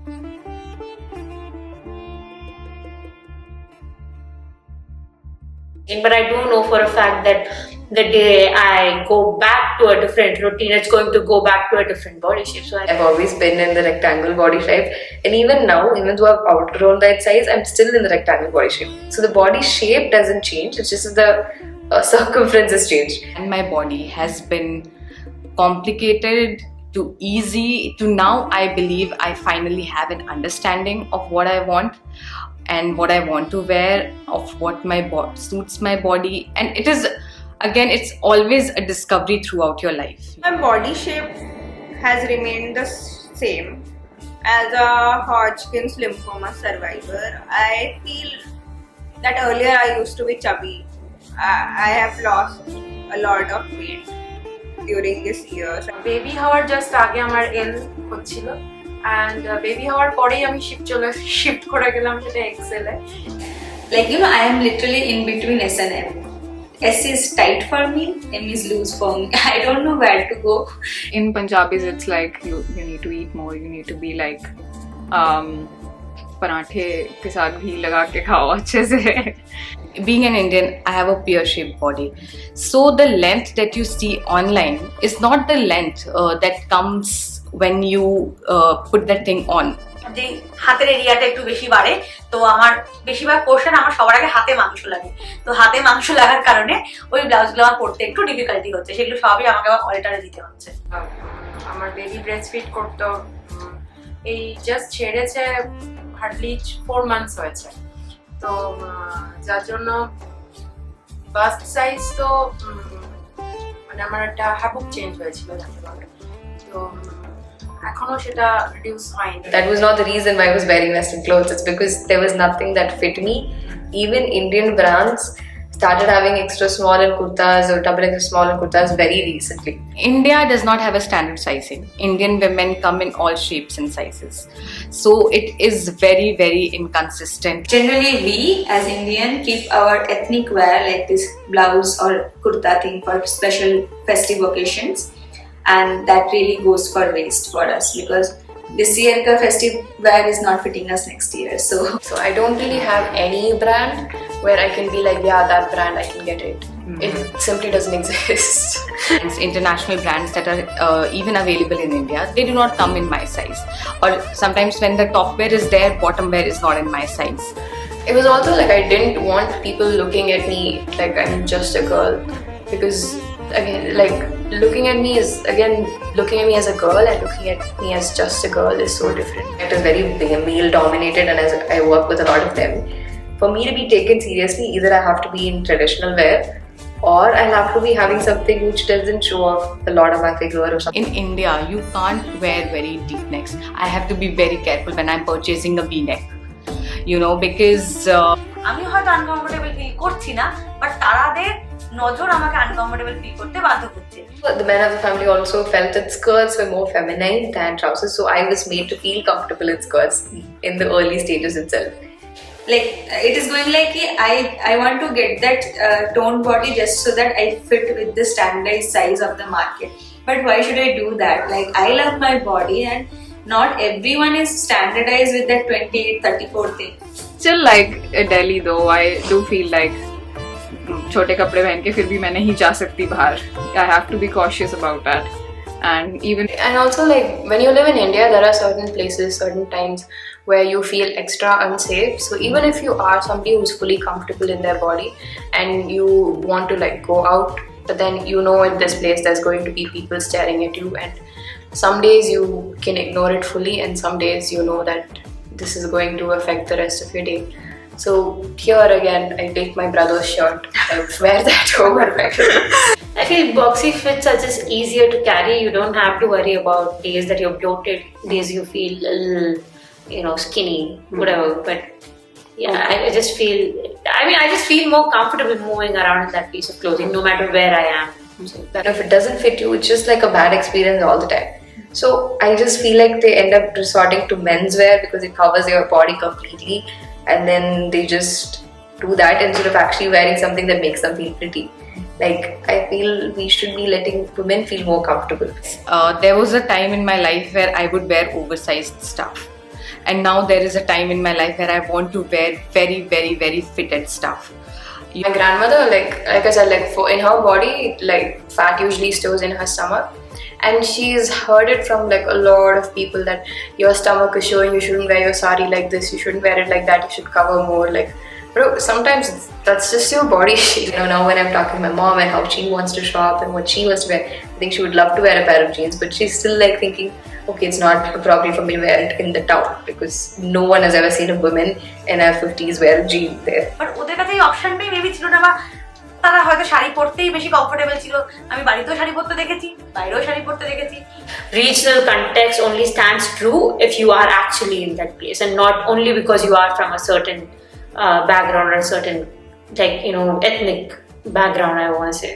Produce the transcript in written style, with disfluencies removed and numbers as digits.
But I do know for a fact that the day I go back to a different routine, it's going to go back to a different body shape. So I've always been in the rectangle body shape, and even now, even though I've outgrown that size, I'm still in the rectangle body shape. So the body shape doesn't change, it's just the circumference has changed. And my body has been complicated to easy to now I believe I finally have an understanding of what I want and what I want to wear, of what suits my body. And it is, again, it's always a discovery throughout your life. My body shape has remained the same. As a Hodgkin's lymphoma survivor, I feel that earlier I used to be chubby. I have lost a lot of weight during this year. Baby hour just আগে আমার L হচ্ছিল, and baby hour পরেই আমি shift করে গেলাম সেটা XL A. Like, you know, I am literally in between S and M. S is tight for me, M is loose for me. I don't know where to go. In Punjabis, it's like you need to eat more. You need to be like पराठे के साथ घी लगा के खाओ अच्छे से. Being an Indian, I have a pear-shaped body. So the length that you see online is not the length that comes when you put that thing on. যে হাতের এরিয়াটা একটু বেশি বাড়ে, তো আমার বেশিরভাগ পোর্শন আমার সবার আগে হাতে মাংস লাগে, তো হাতে মাংস লাগার কারণে ওই ব্লাউজগুলো আমার পরতে একটু ডিফিকাল্টি হচ্ছে, সেগুলো সবই আমাকে আবার অল্টারে দিতে হচ্ছে। আমার বেবি ব্রেস্ট ফিড করতে এই জাস্ট ছেড়েছে, হার্ডলি 4 মান্থস হয়েছে, তো যার জন্য বাস্ট সাইজ তো মানে আমার একটা হ্যাবুক চেঞ্জ হয়েছিল যাকে বলে, তো এখনো সেটা রিডিউস হয়নি। That was not the reason why I was wearing western clothes. It's because there was nothing that fit me. Even Indian brands started having extra small and kurtas or double extra small and kurtas very recently. India does not have a standard sizing. Indian women come in all shapes and sizes. So it is very, very inconsistent. Generally, we as Indian keep our ethnic wear like this blouse or kurta thing for special festive occasions, and that really goes for waste for us because this year ka festive wear is not fitting us next year. So I don't really have any brand where I can be like, yeah, that brand I can get it. It simply doesn't exist. It's international brands that are even available in India, they do not come in my size. Or sometimes when the top wear is there, bottom wear is not in my size. It was also like I didn't want people looking at me like I'm just a girl, because again, like looking at me as a girl and looking at me as just a girl is so different. It is very male dominated, and as I work with a lot of them, for me to be taken seriously, either I have to be in traditional wear or I'll have to be having something which doesn't show off a lot of my figure or something. In India, you can't wear very deep necks. I have to be very careful when I'm purchasing a V-neck, you know, because আমি হয়তো uncomfortable feel করছি না, but তাদের নজর আমাকে uncomfortable feel করতে বাধ্য করছে। The men of the family also felt that skirts were more feminine than trousers, so I was made to feel comfortable in skirts in the early stages itself. like it is going like I want to get that toned body just so that I fit with the standardized size of the market. But why should I do that? Like, I love my body and not everyone is standardized with that 28-34 thing. Still, like Delhi though, I do feel like छोटे कपड़े पहन के फिर भी मैं नहीं जा सकती बाहर. I have to be cautious about that. And also, like, when you live in India, there are certain places, certain times where you feel extra unsafe. So even if you are somebody who's fully comfortable in their body and you want to like go out, but then you know in this place there's going to be people staring at you, and some days you can ignore it fully and some days you know that this is going to affect the rest of your day. So here again, I take my brother's shirt, I wear that over my clothes. I feel boxy fits are just easier to carry. You don't have to worry about days that you're bloated, days you feel skinny, whatever. But yeah, I just feel more comfortable moving around in that piece of clothing, no matter where I am. So that if it doesn't fit you, it's just like a bad experience all the time. So I just feel like they end up resorting to menswear because it covers your body completely, and then they just do that instead of actually wearing something that makes them feel pretty. Like, I feel we should be letting women feel more comfortable. There was a time in my life where I would wear oversized stuff. and now there is a time in my life where I want to wear very, very, very fitted stuff. My grandmother, like I said, like in her body, like fat usually stores in her stomach, and she's heard it from like a lot of people that your stomach is showing, you shouldn't wear your sari like this, you shouldn't wear it like that, you should cover more. Like, bro, sometimes that's just your body shape. You know, now when I'm talking to my mom and how she wants to shop and what she wants to wear, I think she would love to wear a pair of jeans, but she's still like thinking, okay, it's not appropriate for me to wear it in the town because no one has ever seen a woman in her 50s wear a jean there. But ওদের কাছে এই অপশনটাই maybe ছিল না, বা তারা হয়তো শাড়ি পরতেই বেশি কমফোর্টেবল ছিল। আমি বাড়িতেও শাড়ি পরতে দেখেছি, বাইরেও শাড়ি পরতে দেখেছি। Regional context only stands true if you are actually in that place and not only because you are from a certain background or a certain, like, you know, ethnic background, I want to say.